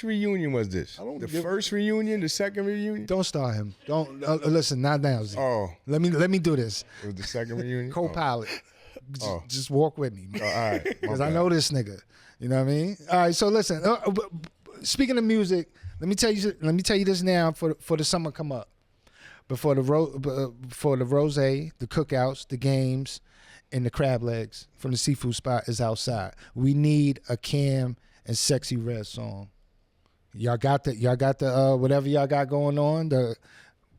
reunion was this? don't The give- first reunion, the second reunion? Don't start him. Don't listen. Not now. Z. Oh, Let me do this. it was the second reunion. Co-pilot. Oh. Just walk with me, Oh, all right. because I know this nigga. You know what I mean? All right. So listen. Speaking of music, let me tell you this now for the summer come up. Before the rose, the cookouts, the games, and the crab legs from the seafood spot is outside. We need a Cam and Sexy Red song. Y'all got the whatever y'all got going on. The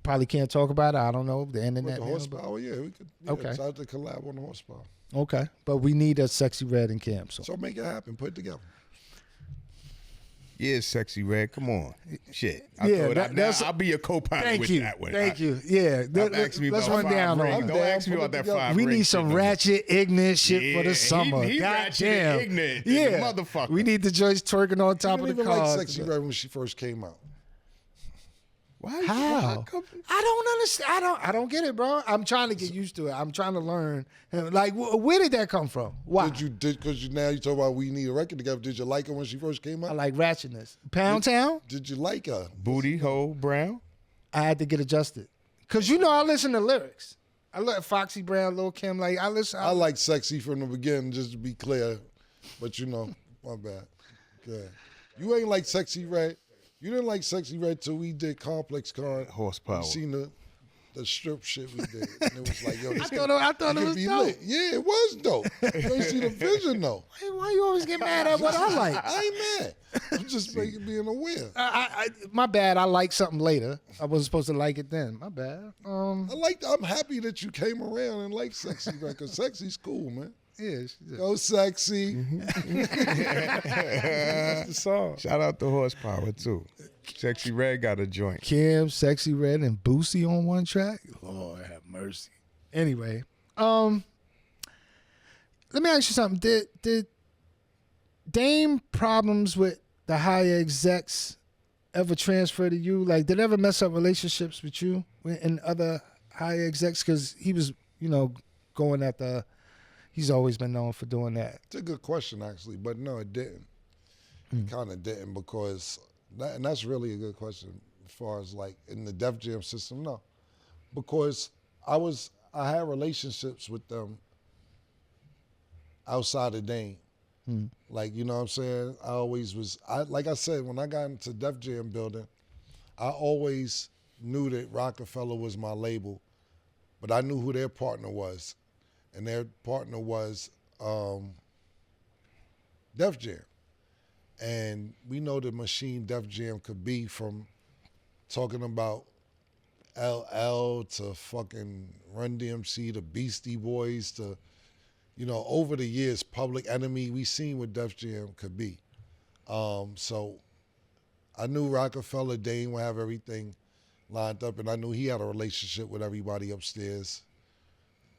probably can't talk about it. I don't know the With internet. the now, horsepower, yeah, we could. Yeah, Okay. Decide to collab on the horsepower. okay, but we need a Sexy Red and Cam song. So make it happen. Put it together. Yeah, Sexy Red. Come on. Shit. Yeah, that's- I'll be your co-pilot Thank with you, that one. thank you. Yeah, Don't ask me let's about run five down rings. on I'm it. Don't down, ask me put about it that together. five We ring need shit some no more. ratchet, ignorant shit for Yeah, the summer. he God ratchet and damn. ignorant than Yeah, the motherfucker. we need the Joyce twerking on top I of didn't the even car. like Sexy Red when she first came out. Why? How? I don't understand. I don't get it, bro. I'm trying to get used to it. I'm trying to learn. Like, where did that come from? Why? Because now you talk about we need a record together. Did you like her when she first came I out? like ratchetness. Pound Town, Did you like her? Booty hole brown? I had to get adjusted. Cause I listen to lyrics. I look at Foxy Brown, Lil Kim. Like I listen. I like Sexy from the beginning, just to be clear. But my bad. Good. You ain't like Sexy Red. You didn't like Sexy Red till we did Complex Card. Horsepower. You seen the the strip shit we did. And it was like, yo, this I thought it was be dope. lit. Yeah, it was dope. You ain't see the vision though. Hey, why you always get mad at what I like? I ain't mad. I'm just being aware. My bad. I like something later. I wasn't supposed to like it then. My bad. I'm happy that you came around and liked Sexy, because Sexy's cool, man. Yeah. Go Sexy. That's the song. Shout out to Horsepower too. Sexy Red got a joint. Kim, Sexy Red, and Boosie on one track. Lord have mercy. Anyway, let me ask you something. Did Dame problems with the higher execs ever transfer to you? Like, did it ever mess up relationships with you and other higher execs? Because he was, going at the. He's always been known for doing that. It's a good question, actually, but no, it didn't. It kind of didn't, because, and that's really a good question as far as like in the Def Jam system, no. Because I had relationships with them outside of Dame. Like, you know what I'm saying? I always was, like I said, when I got into Def Jam building, I always knew that Rockefeller was my label, but I knew who their partner was. And their partner was Def Jam. And we know the machine Def Jam could be, from talking about LL to fucking Run DMC to Beastie Boys to, over the years, Public Enemy, we seen what Def Jam could be. So I knew Rockefeller, Dame would have everything lined up, and I knew he had a relationship with everybody upstairs.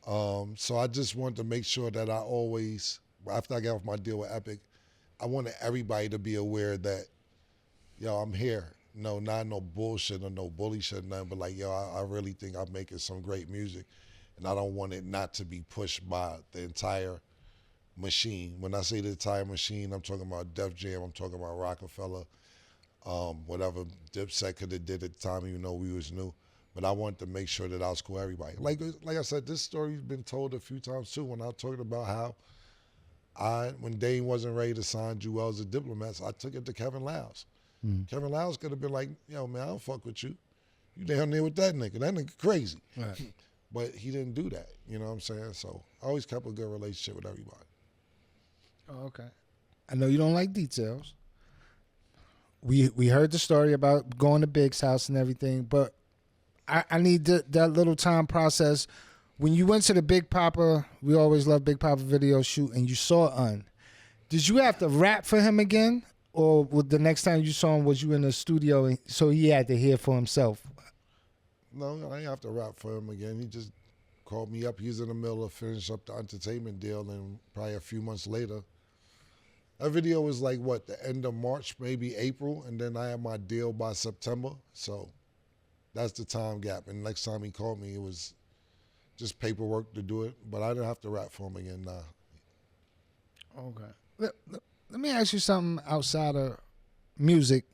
So I just wanted to make sure that I always, after I got off my deal with Epic, I wanted everybody to be aware that, I'm here. No, not no bullshit or no bully shit, nothing, but like, I really think I'm making some great music, and I don't want it not to be pushed by the entire machine. When I say the entire machine, I'm talking about Def Jam, I'm talking about Rockefeller, whatever Dipset could have did at the time, even though we was new. But I wanted to make sure that I was cool with everybody. Like I said, this story's been told a few times too, when I talked about how when Dame wasn't ready to sign Jewel as a diplomat, I took it to Kevin Liles. Kevin Liles could have been like, yo, man, I don't fuck with you. You down there with that nigga. That nigga crazy. Right. But he didn't do that. You know what I'm saying? So I always kept a good relationship with everybody. Oh, okay. I know you don't like details. We heard the story about going to Big's house and everything, but I need that little time process. When you went to the Big Papa, we always love Big Papa video shoot, and you saw did you have to rap for him again? Or the next time you saw him, was you in the studio, and so he had to hear for himself? No, I didn't have to rap for him again. He just called me up. He was in the middle of finishing up the entertainment deal, and probably a few months later. That video was like, the end of March, maybe April, and then I had my deal by September, so that's the time gap. And next time he called me, it was just paperwork to do it, but I didn't have to rap for him again, nah. Okay. Let me ask you something outside of music.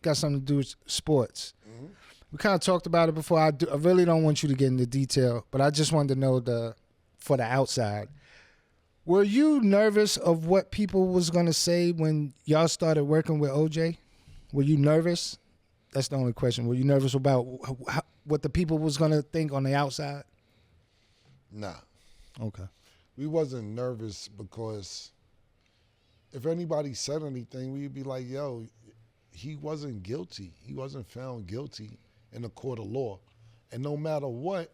Got something to do with sports. Mm-hmm. We kind of talked about it before. I really don't want you to get into detail, but I just wanted to know for the outside. Were you nervous of what people was going to say when y'all started working with OJ? Were you nervous? That's the only question. Were you nervous about what the people was going to think on the outside? Nah. Okay. We wasn't nervous, because if anybody said anything, we'd be like, yo, he wasn't guilty. He wasn't found guilty in a court of law. And no matter what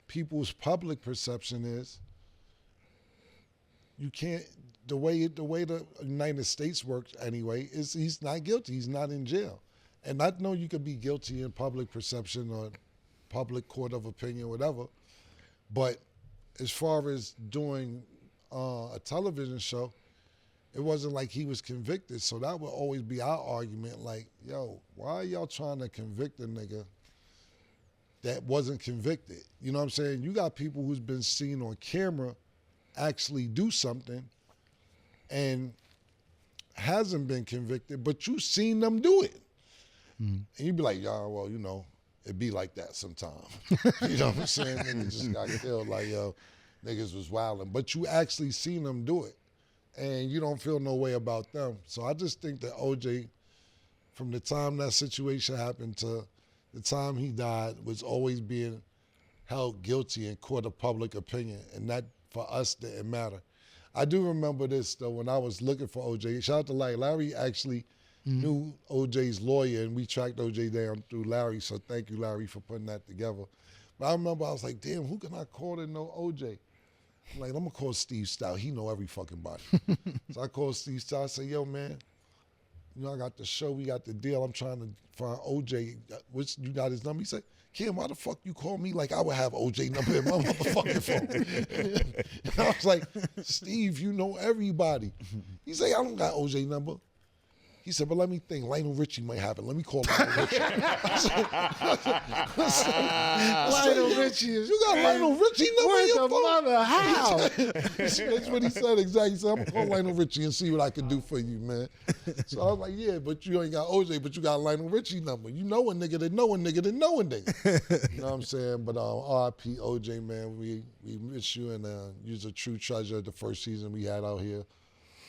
people's public perception is, you can't, the way the United States works anyway, is he's not guilty. He's not in jail. And I know you could be guilty in public perception or public court of opinion, whatever. But as far as doing a television show, it wasn't like he was convicted. So that would always be our argument, like, yo, why are y'all trying to convict a nigga that wasn't convicted? You know what I'm saying? You got people who's been seen on camera actually do something and hasn't been convicted, but you seen them do it. And you'd be like, yeah, well, it be like that sometimes. You know what I'm saying? Niggas just got killed, like, yo, niggas was wilding. But you actually seen them do it, and you don't feel no way about them. So I just think that OJ, from the time that situation happened to the time he died, was always being held guilty in court of public opinion, and that for us didn't matter. I do remember this though, when I was looking for OJ. Shout out to Larry. Larry actually knew OJ's lawyer, and we tracked OJ down through Larry. So thank you, Larry, for putting that together. But I remember I was like, damn, who can I call to know OJ? I'm like, I'm gonna call Steve Stout. He know every fucking body. So I called Steve Stout. I said, yo, man, you know, I got the show, we got the deal. I'm trying to find OJ. Which you got his number? He said, Kim, why the fuck you call me like I would have OJ number in my motherfucking phone? And I was like, Steve, you know everybody. He said, I don't got OJ number. He said, but let me think. Lionel Richie might have it. Let me call Lionel Richie. Lionel Richie. You got Lionel Richie number in your phone? Mother, how? That's what he said exactly. He said, I'm going to call Lionel Richie and see what I can do for you, man. So I was like, yeah, but you ain't got OJ, but you got Lionel Richie number. You know a nigga that know a nigga that know a nigga. You know what I'm saying? But RIP OJ, man, we miss you, and you're a true treasure of the first season we had out here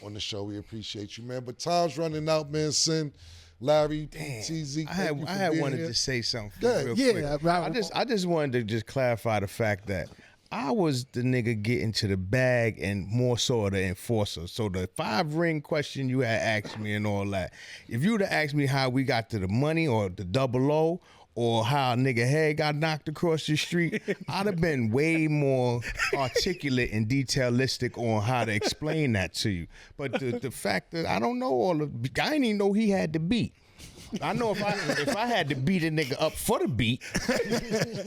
on the show. We appreciate you, man. But time's running out, man. Sin, Larry, TZ. I had wanted to say something real quick. I just wanted to just clarify the fact that I was the nigga getting to the bag and more so the enforcer. So the 5-ring question you had asked me and all that, if you would have asked me how we got to the money or the 00 or how a nigga head got knocked across the street, I'd have been way more articulate and detailistic on how to explain that to you. But the fact that I don't know all of, I didn't even know he had the beat. I know if I had to beat a nigga up for the beat,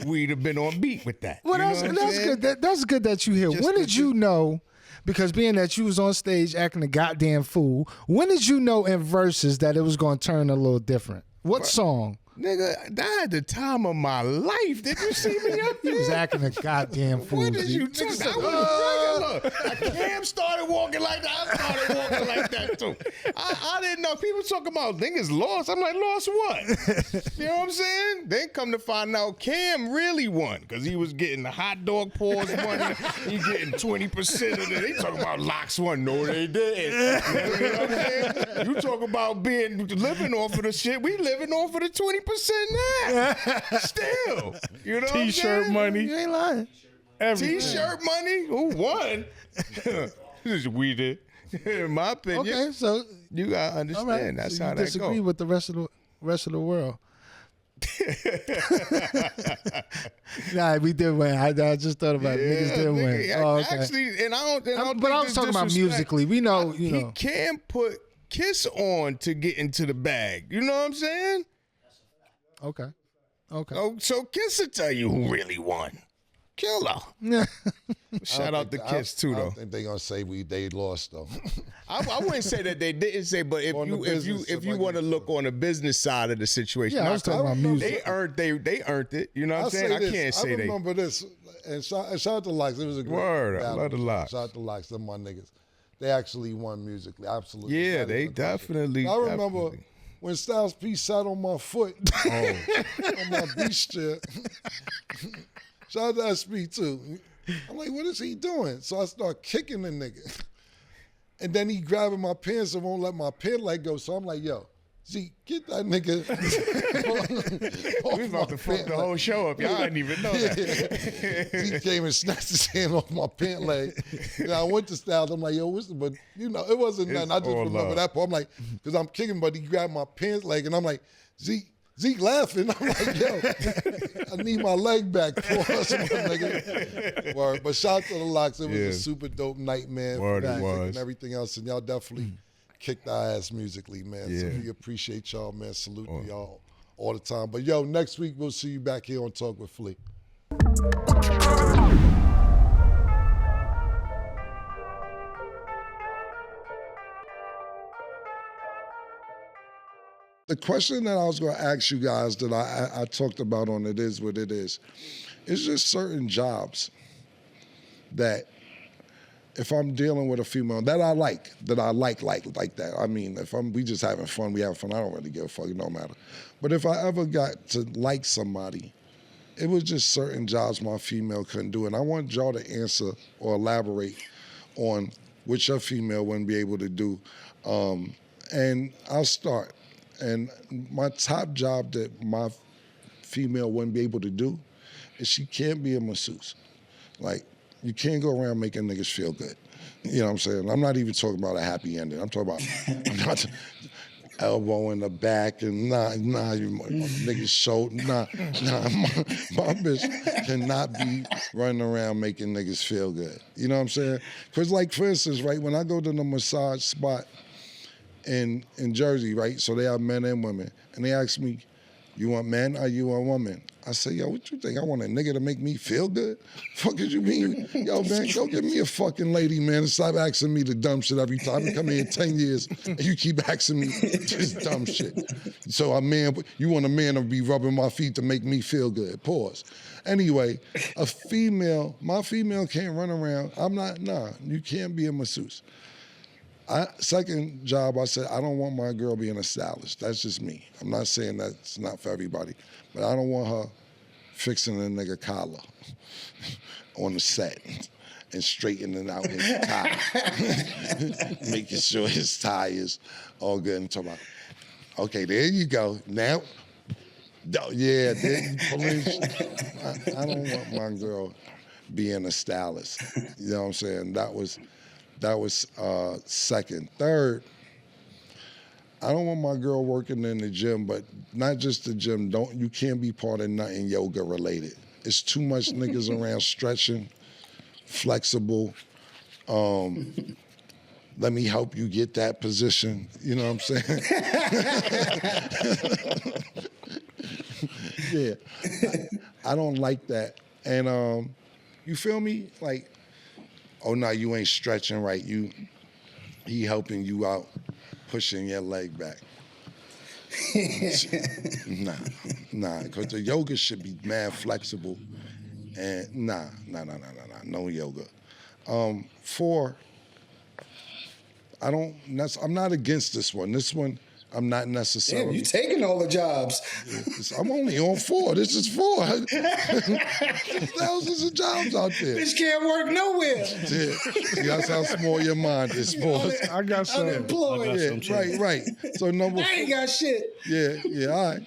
we'd have been on beat with that. Well, that's good. That's good that you here. When did you know? Because being that you was on stage acting a goddamn fool, when did you know in verses that it was going to turn a little different? What song? Nigga, that had the time of my life. Did you see me up there? He was acting a goddamn fool. What did you think? I was regular. Cam started walking like that. I started walking like that too. I didn't know. People talking about niggas lost. I'm like, lost what? You know what I'm saying? They come to find out Cam really won because he was getting the hot dog paws money. He getting 20% of it. They talking about Lox won. No, they didn't. You know what I'm saying? You talk about living off of the shit. We living off of the 20% now. Still. You know what I'm saying? T-shirt money. You ain't lying. Everything. T-shirt money? Who won? We did. In my opinion. Okay, so you gotta understand. right. That's so how you that disagree goes. with the rest of the world. Nah, we did win. I just thought about it. Niggas did win. Oh, okay. Actually, and I don't. But I was talking about musically. We know, you know. He can put Kiss on to get into the bag. You know what I'm saying? Okay. Oh, so Kiss will tell you who really won. Killer. Shout out to Kiss too, though. I don't think they gonna say they lost though. I wouldn't say that they didn't say, but if you want to look on the business side of the situation, Yeah, I was talking about music. They earned it. You know what I'm saying? I can't say they. I remember this, and shout out to Lox. It was a great Word. I battle. love the Lox. Shout out to Lox. Them my niggas. They actually won musically. Absolutely. Yeah, they definitely. I remember when Styles P sat on my foot on my beach chair. Shout out to SP too. I'm like, what is he doing? So I start kicking the nigga. And then he grabbing my pants and won't let my pant leg go. So I'm like, yo, Z, get that nigga. We about to fuck the whole show up. Y'all didn't even know that. He came and snatched his hand off my pant leg. And I went to Styles. I'm like, yo, what's the, but you know, it wasn't nothing. I just remember that part. I'm like, because I'm kicking, but he grabbed my pants leg. And I'm like, Zeke laughing. I'm like, yo, I need my leg back for us, my nigga. Word. But shout out to the Lox. It was a super dope night, man. Word, it was. And everything else. And y'all definitely kicked our ass musically, man. So we appreciate y'all, man. Salute to y'all all the time. But yo, next week we'll see you back here on Talk with Flea. The question that I was going to ask you guys that I talked about on It Is What It Is just certain jobs that if I'm dealing with a female that I like that. I mean, if we just having fun, we having fun, I don't really give a fuck, it don't matter. But if I ever got to like somebody, it was just certain jobs my female couldn't do. And I want y'all to answer or elaborate on which your female wouldn't be able to do. And I'll start. And my top job that my female wouldn't be able to do is she can't be a masseuse. Like, you can't go around making niggas feel good. You know what I'm saying? I'm not even talking about a happy ending. I'm talking about not elbow in the back and you niggas shoulder. My bitch cannot be running around making niggas feel good. You know what I'm saying? Because, like, for instance, right, when I go to the massage spot in Jersey, right, so they have men and women, and they ask me, you want men or you want women? I say, yo, what you think? I want a nigga to make me feel good? Fuck did you mean? Yo, man, go get me a fucking lady, man, and stop asking me the dumb shit every time. I've been coming here 10 years, and you keep asking me this dumb shit. So you want a man to be rubbing my feet to make me feel good. Pause. Anyway, my female can't run around. You can't be a masseuse. Second job, I said, I don't want my girl being a stylist. That's just me. I'm not saying that's not for everybody, but I don't want her fixing a nigga collar on the set and straightening out his tie, making sure his tie is all good. And talking about, okay, there you go. Now, yeah, police. I don't want my girl being a stylist. You know what I'm saying? That was second. Third, I don't want my girl working in the gym, but not just the gym. You can't be part of nothing yoga related. It's too much niggas around stretching, flexible. Let me help you get that position. You know what I'm saying? Yeah, I don't like that. And you feel me? Like, oh no, you ain't stretching right. He helping you out, pushing your leg back. Nah, because the yoga should be mad flexible. And no yoga. 4, I'm not against this one. This one, I'm not necessarily. Damn, you taking all the jobs. I'm only on 4. This is 4. Thousands of jobs out there. Bitch can't work nowhere. Yeah. See, that's how small your mind is, boss. I got some. Unemployed. Yeah, right. So number 4. I ain't got shit. Yeah, all right.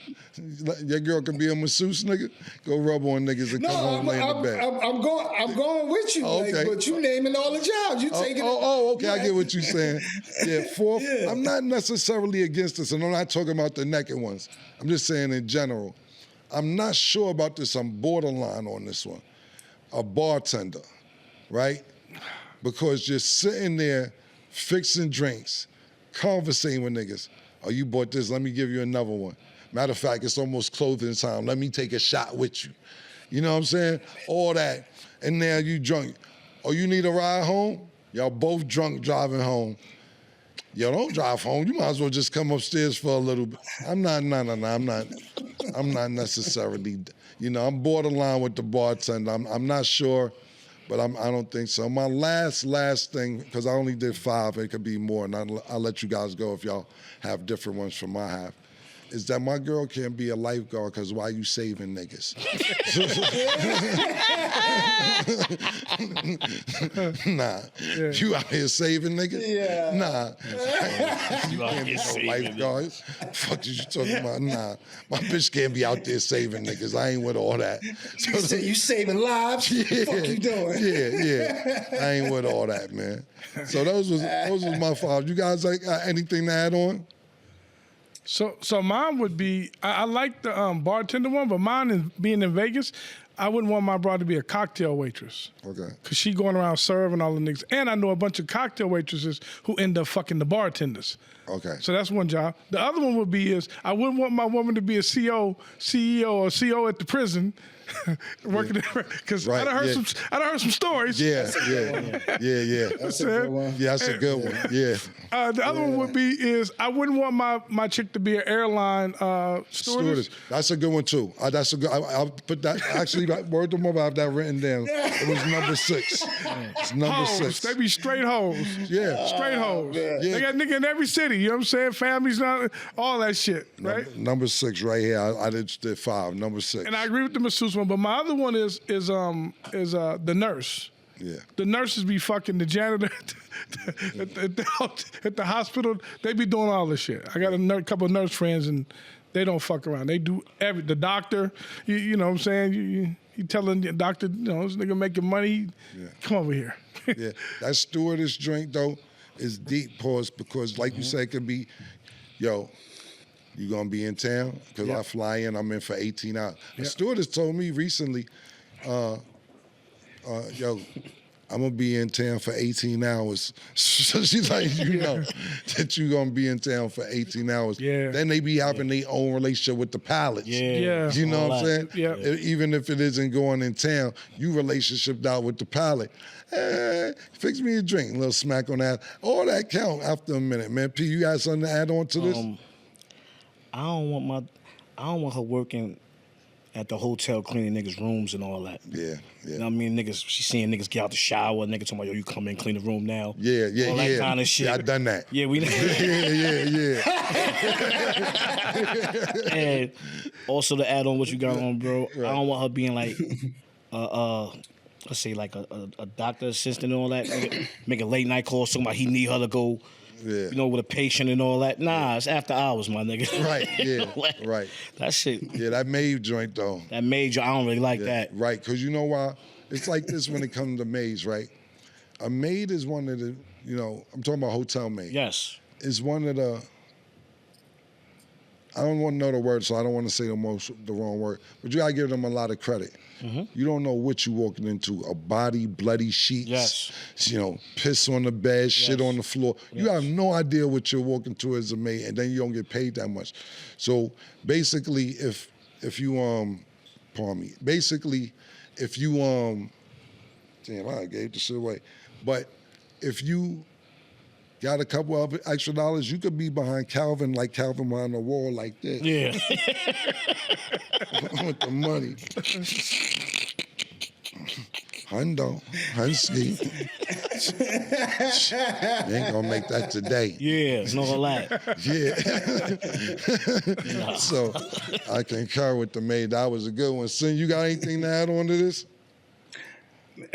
Your girl can be a masseuse, nigga. Go rub on niggas and come home lay in the bed. I'm going with you, Okay. like, but you naming all the jobs. You taking okay, I get what you're saying. Yeah, 4th, yeah. I'm not necessarily against this, and I'm not talking about the naked ones. I'm just saying in general. I'm not sure about this. I'm borderline on this one. A bartender, right? Because you're sitting there fixing drinks, conversating with niggas. Oh, you bought this, let me give you another one. Matter of fact, it's almost clothing time. Let me take a shot with you. You know what I'm saying? All that. And now you drunk. Oh, you need a ride home? Y'all both drunk driving home. Yo, don't drive home. You might as well just come upstairs for a little bit. I'm not necessarily, I'm borderline with the bartender. I'm not sure, but I don't think so. My last thing, because I only did 5, it could be more, and I'll let you guys go if y'all have different ones from my half, is that my girl can't be a lifeguard because why you saving niggas? Nah. Yeah. You out here saving niggas? Yeah. Nah. You can't be no lifeguard. Fuck you talking about? Nah. My bitch can't be out there saving niggas. I ain't with all that. So you saving lives? Yeah. Fuck you doing? Yeah. I ain't with all that, man. So those was my 5. You guys like anything to add on? So mine would be, I like the bartender one, but mine is being in Vegas, I wouldn't want my bride to be a cocktail waitress. Okay. Because she going around serving all the niggas. And I know a bunch of cocktail waitresses who end up fucking the bartenders. Okay. So that's one job. The other one would be I wouldn't want my woman to be a CEO or CO at the prison. Working there, because I done heard some stories. Yeah. That's a good one. Yeah, that's a good one. Yeah. The other one would be I wouldn't want my chick to be an airline stewardess. That's a good one too. That's a good. I'll put that. Actually, word to mother, I have that written down. It was number 6. It's number 6. They be straight hoes. Yeah. Straight hoes. Yeah. They got nigga in every city. You know what I'm saying? Families, all that shit. Right. Number 6 right here. I did 5. Number 6. And I agree with the masseuse one, but my other one is the nurse. Yeah. The nurses be fucking the janitor at the hospital. They be doing all this shit. I got a couple of nurse friends, and They don't fuck around. They do the doctor, you know what I'm saying? You telling the doctor, you know, this nigga making money, come over here. Yeah, that stewardess drink, though, is deep, pause, because like you said, it could be, yo, you gonna be in town? Because I fly in, I'm in for 18 hours. A stewardess told me recently, yo, I'm gonna be in town for 18 hours. So she's like, you know that you gonna be in town for 18 hours. Yeah. Then they be having their own relationship with the pilots. Yeah. You know what I'm saying? Yeah. Even if it isn't going in town, you relationshiped out with the pilot. Fix me a drink, a little smack on that. All that count after a minute, man. P, you got something to add on to this? I don't want her working at the hotel cleaning niggas' rooms and all that. Yeah. You know what I mean? Niggas, she seeing niggas get out the shower, niggas talking about, yo, you come in, clean the room now. Yeah. All that kind of shit. Yeah, I done that. Yeah, we Yeah. And also to add on what you got on, bro, I don't want her being like, let's say like a doctor assistant and all that, making late night calls, talking about he need her to go, you know, with a patient and all that. Nah, it's after hours, my nigga. Right, yeah, right. That shit. Yeah, that maid joint, though. That maid joint, I don't really like that. Right, because you know why? It's like this when it comes to maids, right? A maid is one of the, you know, I'm talking about hotel maid. Yes. Is one of the, I don't want to know the word, so I don't want to say the wrong word, but you got to give them a lot of credit. You don't know what you walking into. A body, bloody sheets, you know, piss on the bed, shit on the floor. You have no idea what you're walking to as a maid, and then you don't get paid that much. So basically, if you, pardon me, basically, if you, damn, I gave the shit away. But if you got a couple of extra dollars, you could be behind Calvin, like Calvin behind the wall like this. Yeah. With the money. Hundo, Hunsky. You ain't gonna make that today. Yeah, no lie. Yeah. So I concur with the maid. That was a good one. Sin, you got anything to add on to this?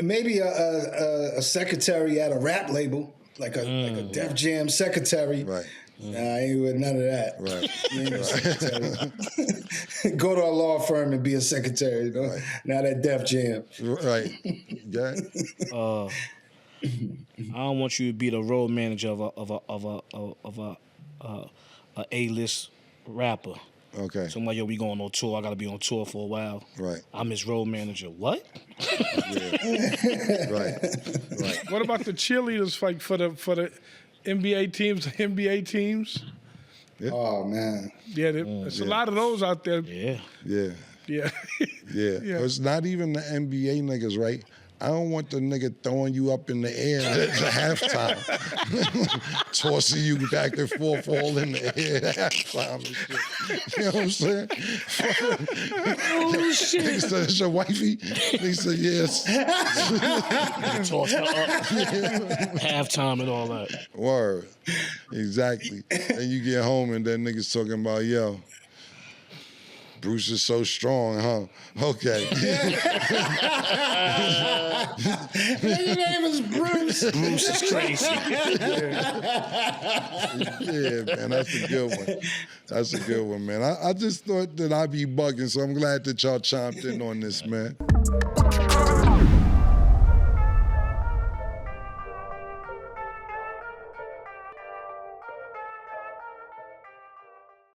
Maybe a secretary at a rap label, like a Def Jam secretary. Right. Nah, I ain't with none of that. Right. You ain't a secretary. Go to a law firm and be a secretary. You know? Right. Not at Def Jam. Right. Yeah. I don't want you to be the road manager of a A-list rapper. Okay. So I'm like, yo, we going on tour. I gotta be on tour for a while. Right. I'm his road manager. What? Right. What about the cheerleaders fight for the NBA teams, NBA teams? Yeah. Oh man. Yeah, there's a lot of those out there. Yeah. Yeah. Yeah. Yeah. It's not even the NBA niggas, right? I don't want the nigga throwing you up in the air at halftime. Tossing you back and forth all in the air at halftime and shit. You know what I'm saying? Oh, shit. Nigga said, "It's your wifey?" He said, "Yes." Tossed her up. Halftime and all that. Word. Exactly. And you get home and then niggas talking about, yo, Bruce is so strong, huh? Okay. Your name is Bruce. Bruce is crazy. Yeah, man, that's a good one. That's a good one, man. I just thought that I'd be bugging, so I'm glad that y'all chimed in on this, man.